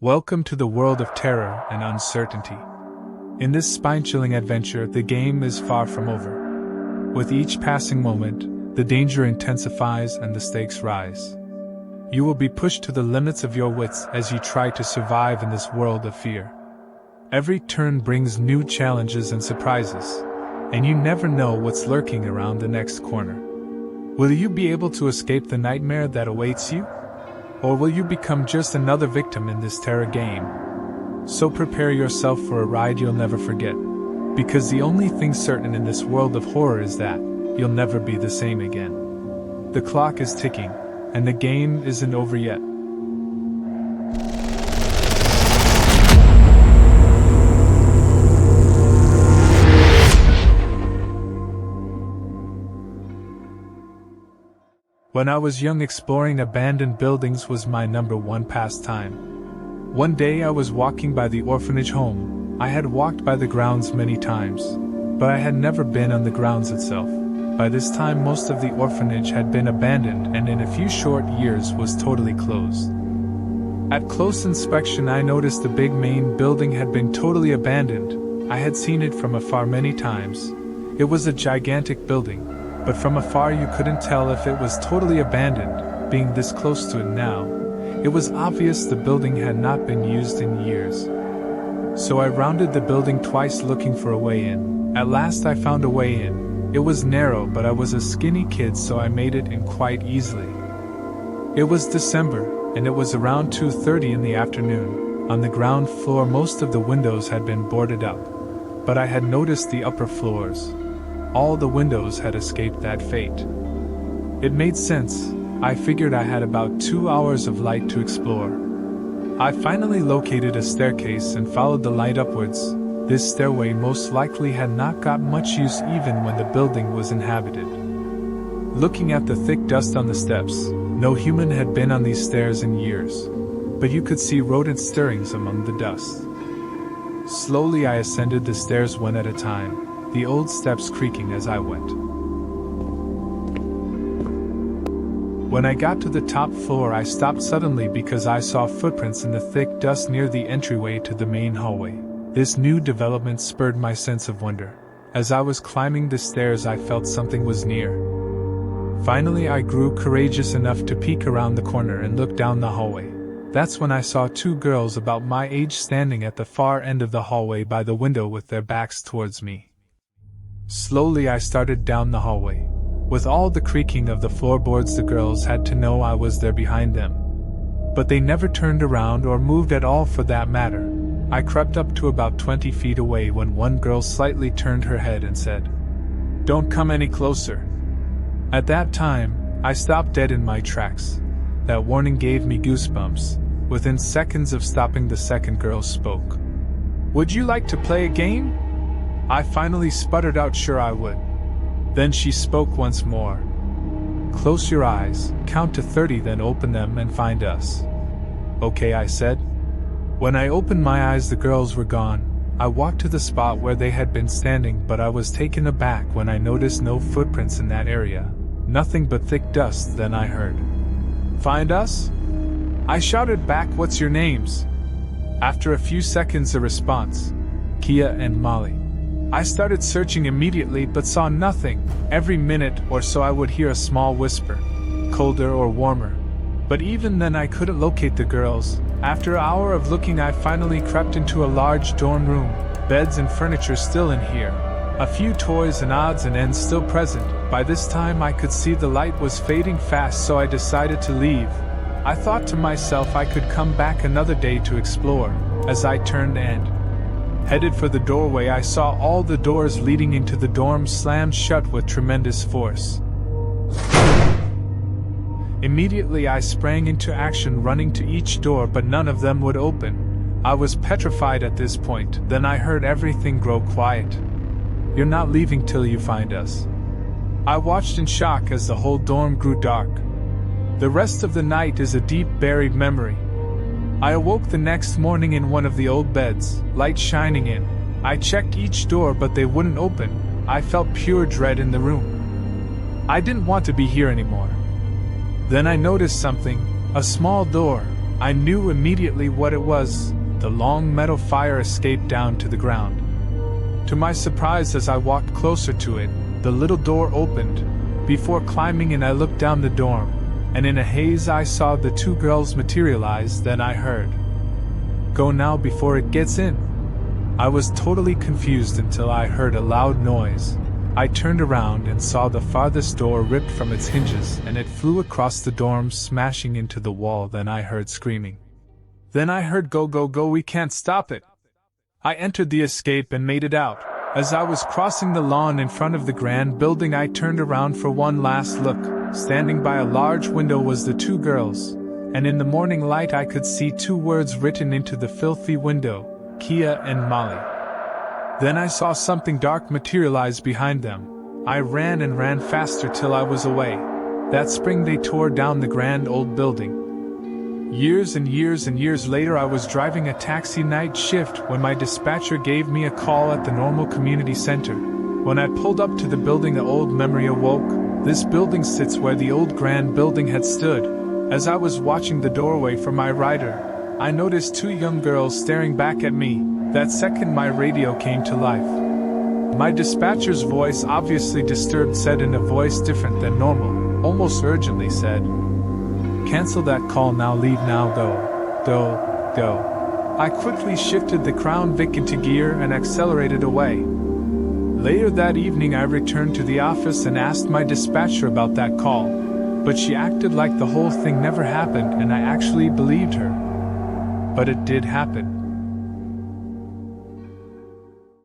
Welcome to the world of terror and uncertainty. In this spine-chilling adventure, the game is far from over. With each passing moment, the danger intensifies and the stakes rise. You will be pushed to the limits of your wits as you try to survive in this world of fear. Every turn brings new challenges and surprises, and you never know what's lurking around the next corner. Will you be able to escape the nightmare that awaits you? Or will you become just another victim in this terror game? So prepare yourself for a ride you'll never forget. Because the only thing certain in this world of horror is that you'll never be the same again. The clock is ticking, and the game isn't over yet. When I was young, exploring abandoned buildings was my #1 pastime. One day I was walking by the orphanage home. I had walked by the grounds many times, but I had never been on the grounds itself. By this time most of the orphanage had been abandoned and in a few short years was totally closed. At close inspection I noticed the big main building had been totally abandoned. I had seen it from afar many times. It was a gigantic building, but from afar you couldn't tell if it was totally abandoned. Being this close to it now, it was obvious the building had not been used in years. So I rounded the building twice looking for a way in. At last I found a way in. It was narrow, but I was a skinny kid, so I made it in quite easily. It was December, and it was around 2:30 in the afternoon. On the ground floor most of the windows had been boarded up, but I had noticed the upper floors. All the windows had escaped that fate. It made sense. I figured I had about 2 hours of light to explore. I finally located a staircase and followed the light upwards. This stairway most likely had not got much use even when the building was inhabited. Looking at the thick dust on the steps, no human had been on these stairs in years, but you could see rodent stirrings among the dust. Slowly I ascended the stairs one at a time, the old steps creaking as I went. When I got to the top floor I stopped suddenly because I saw footprints in the thick dust near the entryway to the main hallway. This new development spurred my sense of wonder. As I was climbing the stairs I felt something was near. Finally I grew courageous enough to peek around the corner and look down the hallway. That's when I saw 2 girls about my age standing at the far end of the hallway by the window with their backs towards me. Slowly I started down the hallway. With all the creaking of the floorboards the girls had to know I was there behind them. But they never turned around or moved at all for that matter. I crept up to about 20 feet away when one girl slightly turned her head and said, "Don't come any closer." At that time, I stopped dead in my tracks. That warning gave me goosebumps. Within seconds of stopping the second girl spoke. "Would you like to play a game?" I finally sputtered out sure I would. Then she spoke once more. "Close your eyes, count to 30, then open them and find us." "Okay," I said. When I opened my eyes the girls were gone. I walked to the spot where they had been standing, but I was taken aback when I noticed no footprints in that area. Nothing but thick dust. Then I heard, "Find us?" I shouted back, "What's your names?" After a few seconds a response, "Kia and Molly." I started searching immediately but saw nothing. Every minute or so I would hear a small whisper, colder or warmer. But even then I couldn't locate the girls. After an hour of looking I finally crept into a large dorm room. Beds and furniture still in here. A few toys and odds and ends still present. By this time I could see the light was fading fast, so I decided to leave. I thought to myself I could come back another day to explore. As I turned and headed for the doorway I saw all the doors leading into the dorm slammed shut with tremendous force. Immediately I sprang into action, running to each door, but none of them would open. I was petrified at this point. Then I heard everything grow quiet. "You're not leaving till you find us." I watched in shock as the whole dorm grew dark. The rest of the night is a deep buried memory. I awoke the next morning in one of the old beds, light shining in. I checked each door but they wouldn't open. I felt pure dread in the room. I didn't want to be here anymore. Then I noticed something, a small door, I knew immediately what it was, the long metal fire escape down to the ground. To my surprise, as I walked closer to it, the little door opened. Before climbing in, I looked down the dorm, and in a haze I saw the two girls materialize. Then I heard, "Go now before it gets in." I was totally confused until I heard a loud noise. I turned around and saw the farthest door ripped from its hinges, and it flew across the dorm, smashing into the wall. Then I heard screaming. Then I heard, "Go, go, go, we can't stop it." I entered the escape and made it out. As I was crossing the lawn in front of the grand building, I turned around for one last look. Standing by a large window was the two girls, and in the morning light I could see two words written into the filthy window, "Kia and Molly." Then I saw something dark materialize behind them. I ran and ran faster till I was away. That spring they tore down the grand old building. Years and years and years later, I was driving a taxi night shift when my dispatcher gave me a call at the normal community center. When I pulled up to the building, an old memory awoke. This building sits where the old grand building had stood. As I was watching the doorway for my rider, I noticed two young girls staring back at me. That second my radio came to life. My dispatcher's voice, obviously disturbed, said in a voice different than normal, almost urgently said, "Cancel that call now, leave now, go. I quickly shifted the Crown Vic into gear and accelerated away. Later that evening I returned to the office and asked my dispatcher about that call, but she acted like the whole thing never happened, and I actually believed her. But it did happen.